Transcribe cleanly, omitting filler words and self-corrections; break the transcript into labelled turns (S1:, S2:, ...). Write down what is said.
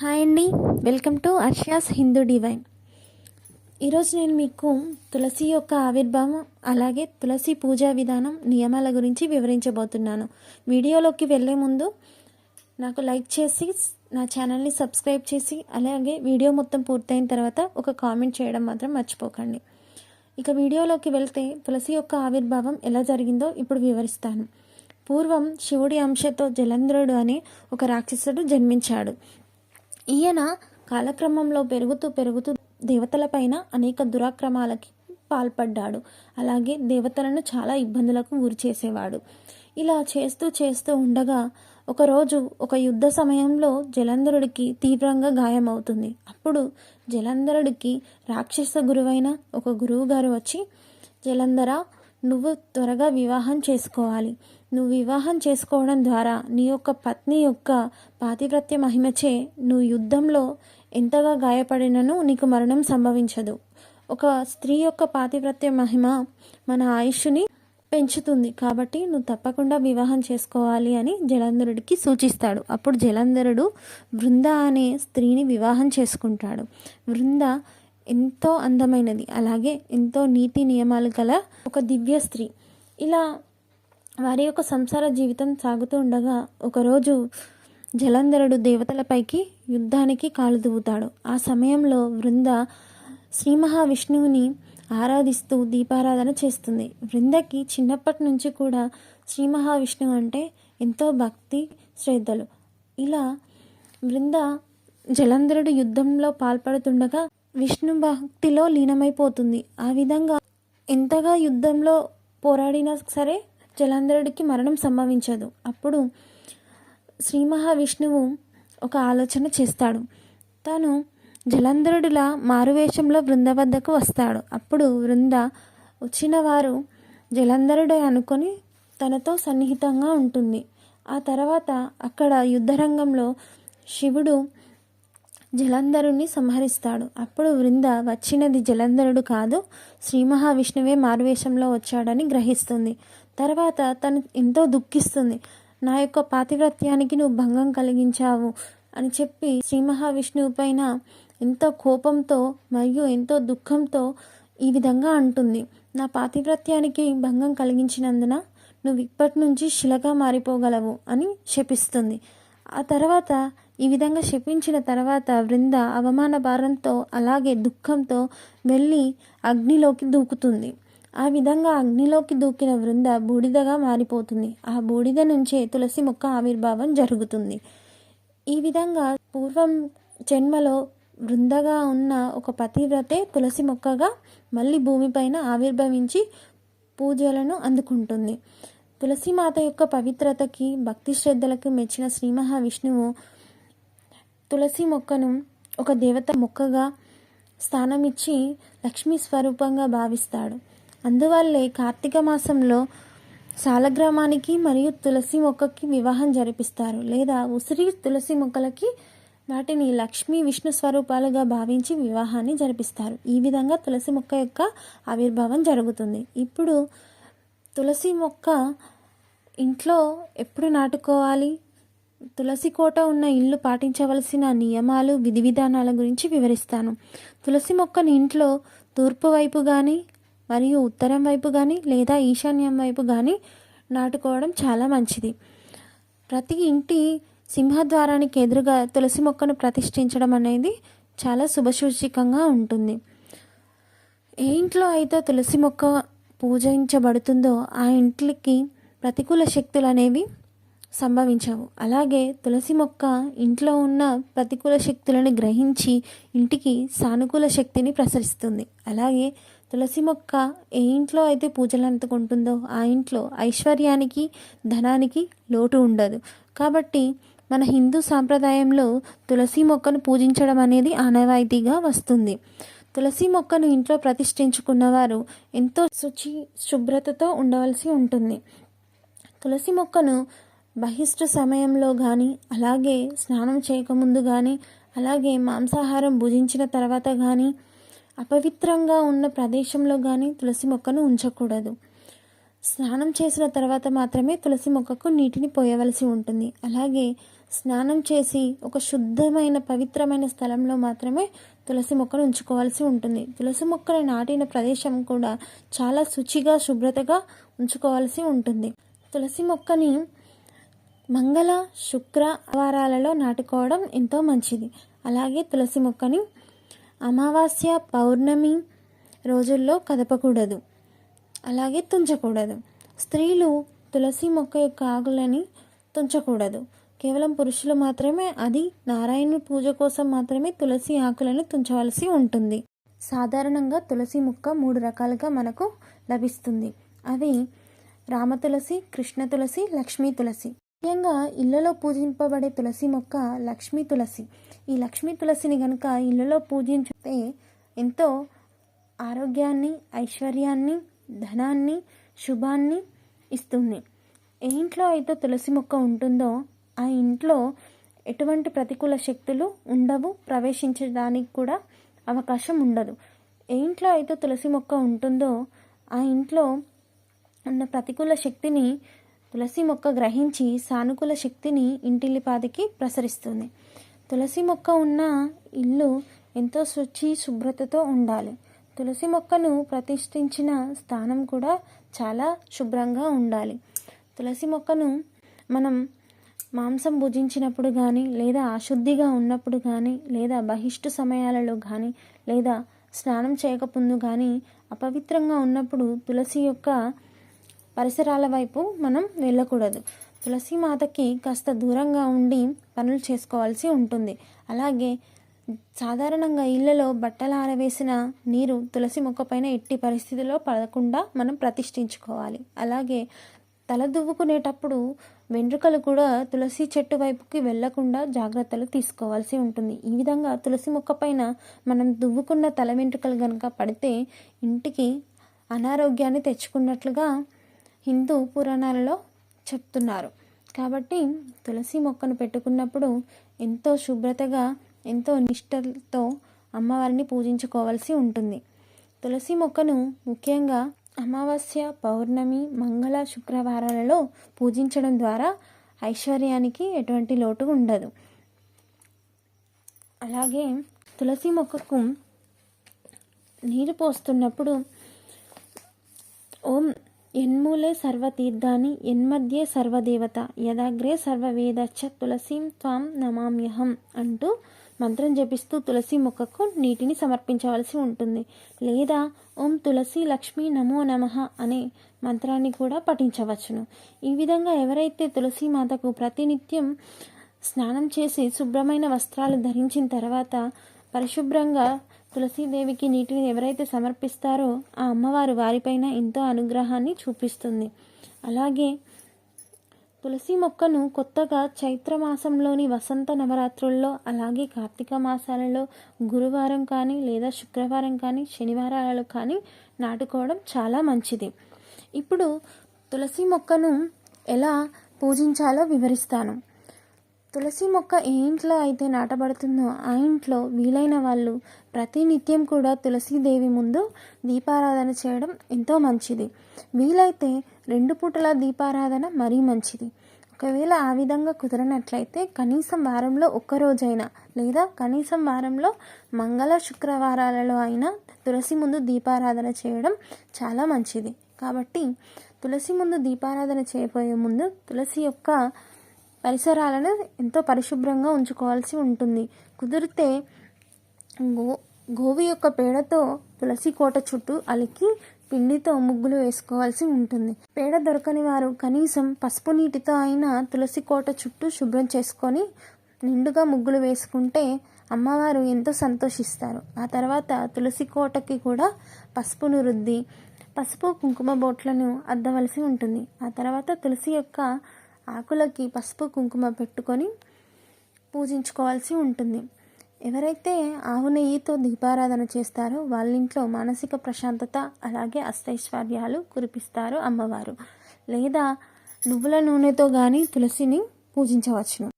S1: Hi అండి, welcome to అర్షియాస్ Hindu divine. ఈరోజు నేను మీకు తులసి యొక్క ఆవిర్భావం అలాగే తులసి పూజా విధానం నియమాల గురించి వివరించబోతున్నాను. వీడియోలోకి వెళ్ళే ముందు నాకు లైక్ చేసి నా ఛానల్ని సబ్స్క్రైబ్ చేసి అలాగే వీడియో మొత్తం పూర్తయిన తర్వాత ఒక కామెంట్ చేయడం మాత్రం మర్చిపోకండి. ఇక వీడియోలోకి వెళ్తే తులసి యొక్క ఆవిర్భావం ఎలా జరిగిందో ఇప్పుడు వివరిస్తాను. పూర్వం శివుడి అంశతో జలంధ్రుడు అనే ఒక రాక్షసుడు జన్మించాడు. ఈయన కాలక్రమంలో పెరుగుతూ దేవతలపైన అనేక దురాక్రమాలకి పాల్పడ్డాడు. అలాగే దేవతలను చాలా ఇబ్బందులకు గురి చేసేవాడు. ఇలా చేస్తూ ఉండగా ఒకరోజు ఒక యుద్ధ సమయంలో జలంధరుడికి తీవ్రంగా గాయమవుతుంది. అప్పుడు జలంధరుడికి రాక్షస గురువైన ఒక గురువు గారు వచ్చి, జలంధర, నువ్వు త్వరగా వివాహం చేసుకోవాలి. నువ్వు వివాహం చేసుకోవడం ద్వారా నీ యొక్క పత్ని యొక్క పాతివ్రత్య మహిమచే నువ్వు యుద్ధంలో ఎంతగా గాయపడినను నీకు మరణం సంభవించదు. ఒక స్త్రీ యొక్క పాతివ్రత్య మహిమ మన ఆయుష్ని పెంచుతుంది, కాబట్టి నువ్వు తప్పకుండా వివాహం చేసుకోవాలి అని జలంధరుడికి సూచిస్తాడు. అప్పుడు జలంధరుడు బృంద అనే స్త్రీని వివాహం చేసుకుంటాడు. బృంద ఎంతో అందమైనది, అలాగే ఎంతో నీతి నియమాలు గల ఒక దివ్య స్త్రీ. ఇలా వారి యొక్క సంసార జీవితం సాగుతూ ఉండగా ఒకరోజు జలంధరుడు దేవతలపైకి యుద్ధానికి కాలు దువ్వుతాడు. ఆ సమయంలో బృంద శ్రీ మహావిష్ణువుని ఆరాధిస్తూ దీపారాధన చేస్తుంది. బృందకి చిన్నప్పటి నుంచి కూడా శ్రీ మహావిష్ణువు అంటే ఎంతో భక్తి శ్రద్ధలు. ఇలా బృంద జలంధరుడు యుద్ధంలో పాల్పడుతుండగా విష్ణు భక్తిలో లీనమైపోతుంది. ఆ విధంగా ఎంతగా యుద్ధంలో పోరాడినా సరే జలంధరుడికి మరణం సంభవించదు. అప్పుడు శ్రీ మహావిష్ణువు ఒక ఆలోచన చేస్తాడు. తను జలంధరుడిలా మారువేషంలో బృంద వద్దకు వస్తాడు. అప్పుడు బృంద వచ్చిన వారు జలంధరుడే అనుకొని తనతో సన్నిహితంగా ఉంటుంది. ఆ తర్వాత అక్కడ యుద్ధరంగంలో శివుడు జలంధరుణ్ణి సంహరిస్తాడు. అప్పుడు బృంద వచ్చినది జలంధరుడు కాదు, శ్రీ మహావిష్ణువే మారువేషంలో వచ్చాడని గ్రహిస్తుంది. తర్వాత తను ఎంతో దుఃఖిస్తుంది. నా యొక్క పాతివ్రత్యానికి నువ్వు భంగం కలిగించావు అని చెప్పి శ్రీ మహావిష్ణువు పైన ఎంతో కోపంతో మరియు ఎంతో దుఃఖంతో ఈ విధంగా అంటుంది, నా పాతివ్రత్యానికి భంగం కలిగించినందున నువ్వు ఇప్పటి నుంచి శిలగా మారిపోగలవు అని శపిస్తుంది. ఆ తర్వాత ఈ విధంగా శపించిన తర్వాత బృంద అవమాన భారంతో అలాగే దుఃఖంతో వెళ్ళి అగ్నిలోకి దూకుతుంది. ఆ విధంగా అగ్నిలోకి దూకిన బృంద బూడిదగా మారిపోతుంది. ఆ బూడిద నుంచే తులసి మొక్క ఆవిర్భావం జరుగుతుంది. ఈ విధంగా పూర్వం జన్మలో బృందగా ఉన్న ఒక పతివ్రతే తులసి మొక్కగా మళ్ళీ భూమిపైన ఆవిర్భవించి పూజలను అందుకుంటుంది. తులసిమాత యొక్క పవిత్రతకి భక్తి శ్రద్ధలకు మెచ్చిన శ్రీ మహావిష్ణువు తులసి మొక్కను ఒక దేవత మొక్కగా స్థానమిచ్చి లక్ష్మీ స్వరూపంగా భావిస్తాడు. అందువల్లే కార్తీక మాసంలో సాలగ్రామానికి మరియు తులసి మొక్కకి వివాహం జరిపిస్తారు, లేదా ఉసిరి తులసి మొక్కలకి వాటిని లక్ష్మీ విష్ణు స్వరూపాలుగా భావించి వివాహాన్ని జరిపిస్తారు. ఈ విధంగా తులసి మొక్క యొక్క ఆవిర్భావం జరుగుతుంది. ఇప్పుడు తులసి మొక్క ఇంట్లో ఎప్పుడు నాటుకోవాలి, తులసి కోట ఉన్న ఇల్లు పాటించవలసిన నియమాలు విధి విధానాల గురించి వివరిస్తాను. తులసి మొక్కను ఇంట్లో తూర్పు వైపు కానీ మరియు ఉత్తరం వైపు కానీ లేదా ఈశాన్యం వైపు కానీ నాటుకోవడం చాలా మంచిది. ప్రతి ఇంటి సింహద్వారానికి ఎదురుగా తులసి మొక్కను ప్రతిష్ఠించడం అనేది చాలా శుభసూచికంగా ఉంటుంది. ఏ ఇంట్లో అయితే తులసి మొక్క పూజించబడుతుందో ఆ ఇంటికి ప్రతికూల శక్తులు అనేవి సంభవించవు. అలాగే తులసి మొక్క ఇంట్లో ఉన్న ప్రతికూల శక్తులను గ్రహించి ఇంటికి సానుకూల శక్తిని ప్రసరిస్తుంది. అలాగే తులసి మొక్క ఏ ఇంట్లో అయితే పూజలు అందుకుంటుందో ఆ ఇంట్లో ఐశ్వర్యానికి ధనానికి లోటు ఉండదు. కాబట్టి మన హిందూ సాంప్రదాయంలో తులసి మొక్కను పూజించడం అనేది ఆనవాయితీగా వస్తుంది. తులసి మొక్కను ఇంట్లో ప్రతిష్ఠించుకున్నవారు ఎంతో శుభ్రతతో ఉండవలసి ఉంటుంది. తులసి మొక్కను బహిష్ట సమయంలో కానీ అలాగే స్నానం చేయకముందు కానీ అలాగే మాంసాహారం భుజించిన తర్వాత కానీ అపవిత్రంగా ఉన్న ప్రదేశంలో కానీ తులసి మొక్కను ఉంచకూడదు. స్నానం చేసిన తర్వాత మాత్రమే తులసి మొక్కకు నీటిని పోయవలసి ఉంటుంది. అలాగే స్నానం చేసి ఒక శుద్ధమైన పవిత్రమైన స్థలంలో మాత్రమే తులసి మొక్కను ఉంచుకోవాల్సి ఉంటుంది. తులసి మొక్కను నాటిన ప్రదేశం కూడా చాలా శుచిగా శుభ్రతగా ఉంచుకోవాల్సి ఉంటుంది. తులసి మొక్కని మంగళ శుక్ర వారాలలో నాటుకోవడం ఎంతో మంచిది. అలాగే తులసి మొక్కని అమావాస్య పౌర్ణమి రోజుల్లో కదపకూడదు, అలాగే తుంచకూడదు. స్త్రీలు తులసి మొక్క యొక్క ఆకులని తుంచకూడదు. కేవలం పురుషులు మాత్రమే, అది నారాయణుని పూజ కోసం మాత్రమే తులసి ఆకులను తుంచవలసి ఉంటుంది. సాధారణంగా తులసి మొక్క 3 రకాలుగా మనకు లభిస్తుంది. అవి రామ తులసి, కృష్ణ తులసి, లక్ష్మీ తులసి. ముఖ్యంగా ఇళ్లలో పూజింపబడే తులసి మొక్క లక్ష్మీ తులసి. ఈ లక్ష్మీ తులసిని కనుక ఇళ్లలో పూజించితే ఎంతో ఆరోగ్యాన్ని, ఐశ్వర్యాన్ని, ధనాన్ని, శుభాన్ని ఇస్తుంది. ఏ ఇంట్లో అయితే తులసి మొక్క ఉంటుందో ఆ ఇంట్లో ఎటువంటి ప్రతికూల శక్తులు ఉండవు, ప్రవేశించడానికి కూడా అవకాశం ఉండదు. ఏ ఇంట్లో అయితే తులసి మొక్క ఉంటుందో ఆ ఇంట్లో ఉన్న ప్రతికూల శక్తిని తులసి మొక్క గ్రహించి సానుకూల శక్తిని ఇంటిల్లిపాదికి ప్రసరిస్తుంది. తులసి మొక్క ఉన్న ఇల్లు ఎంతో శుచి శుభ్రతతో ఉండాలి. తులసి మొక్కను ప్రతిష్ఠించిన స్థానం కూడా చాలా శుభ్రంగా ఉండాలి. తులసి మొక్కను మనం మాంసం భుజించినప్పుడు కానీ, లేదా అశుద్ధిగా ఉన్నప్పుడు కానీ, లేదా బహిష్టు సమయాలలో కానీ, లేదా స్నానం చేయకముందు కానీ, అపవిత్రంగా ఉన్నప్పుడు తులసి యొక్క పరిసరాల వైపు మనం వెళ్ళకూడదు. తులసి మాతకి కాస్త దూరంగా ఉండి పనులు చేసుకోవాల్సి ఉంటుంది. అలాగే సాధారణంగా ఇళ్లలో బట్టలు ఆరవేసిన నీరు తులసి మొక్క పైన ఎట్టి పరిస్థితిలో పడకుండా మనం ప్రతిష్ఠించుకోవాలి. అలాగే తల దువ్వుకునేటప్పుడు వెంట్రుకలు కూడా తులసి చెట్టు వైపుకి వెళ్లకుండా జాగ్రత్తలు తీసుకోవాల్సి ఉంటుంది. ఈ విధంగా తులసి మొక్క పైన మనం దువ్వుకున్న తల వెంట్రుకలు కనుక పడితే ఇంటికి అనారోగ్యాన్ని తెచ్చుకున్నట్లుగా హిందూ పురాణాలలో చెప్తున్నారు. కాబట్టి తులసి మొక్కను పెట్టుకున్నప్పుడు ఎంతో శుభ్రతగా, ఎంతో నిష్ఠతో అమ్మవారిని పూజించుకోవాల్సి ఉంటుంది. తులసి మొక్కను ముఖ్యంగా అమావాస్య, పౌర్ణమి, మంగళ శుక్రవారాలలో పూజించడం ద్వారా ఐశ్వర్యానికి ఎటువంటి లోటు ఉండదు. అలాగే తులసి మొక్కకు నీరు పోస్తున్నప్పుడు ఓం యన్మూలే సర్వతీర్థాని యన్మధ్యే సర్వదేవత యదాగ్రే సర్వవేదచ్చ తులసీం త్వాం నమామ్యహం అంటూ మంత్రం జపిస్తూ తులసి మొక్కకు నీటిని సమర్పించవలసి ఉంటుంది. లేదా ఓం తులసి లక్ష్మీ నమో నమః అనే మంత్రాన్ని కూడా పఠించవచ్చును. ఈ విధంగా ఎవరైతే తులసి మాతకు ప్రతినిత్యం స్నానం చేసి శుభ్రమైన వస్త్రాలు ధరించిన తర్వాత పరిశుభ్రంగా తులసీదేవికి నీటిని ఎవరైతే సమర్పిస్తారో ఆ అమ్మవారు వారిపైన ఎంతో అనుగ్రహాన్ని చూపిస్తుంది. అలాగే తులసి మొక్కను కొత్తగా చైత్రమాసంలోని వసంత నవరాత్రుల్లో, అలాగే కార్తీక మాసాలలో గురువారం కానీ, లేదా శుక్రవారం కానీ, శనివారాలలో కానీ నాటుకోవడం చాలా మంచిది. ఇప్పుడు తులసి మొక్కను ఎలా పూజించాలో వివరిస్తాను. తులసి మొక్క ఏ ఇంట్లో అయితే నాటబడుతుందో ఆ ఇంట్లో వీలైన వాళ్ళు ప్రతినిత్యం కూడా తులసీదేవి ముందు దీపారాధన చేయడం ఎంతో మంచిది. వీలైతే 2 పూటల దీపారాధన మరీ మంచిది. ఒకవేళ ఆ విధంగా కుదరనట్లయితే కనీసం వారంలో ఒక్కరోజైనా, లేదా కనీసం వారంలో మంగళ శుక్రవారాలలో అయినా తులసి ముందు దీపారాధన చేయడం చాలా మంచిది. కాబట్టి తులసి ముందు దీపారాధన చేయబోయే ముందు తులసి యొక్క పరిసరాలను ఎంతో పరిశుభ్రంగా ఉంచుకోవాల్సి ఉంటుంది. కుదిరితే గోవు యొక్క పేడతో తులసి కోట చుట్టూ అలికి పిండితో ముగ్గులు వేసుకోవాల్సి ఉంటుంది. పేడ దొరకని వారు కనీసం పసుపు నీటితో అయినా తులసి కోట చుట్టూ శుభ్రం చేసుకొని నిండుగా ముగ్గులు వేసుకుంటే అమ్మవారు ఎంతో సంతోషిస్తారు. ఆ తర్వాత తులసి కోటకి కూడా పసుపును రుద్ది పసుపు కుంకుమ బొట్లను అద్దవలసి ఉంటుంది. ఆ తర్వాత తులసి యొక్క ఆకులకి పసుపు కుంకుమ పెట్టుకొని పూజించుకోవాల్సి ఉంటుంది. ఎవరైతే ఆవు నెయ్యితో దీపారాధన చేస్తారో వాళ్ళ ఇంట్లో మానసిక ప్రశాంతత, అలాగే అష్టైశ్వర్యాలు కురిపిస్తారు అమ్మవారు. లేదా నువ్వుల నూనెతో కానీ తులసిని పూజించవచ్చును.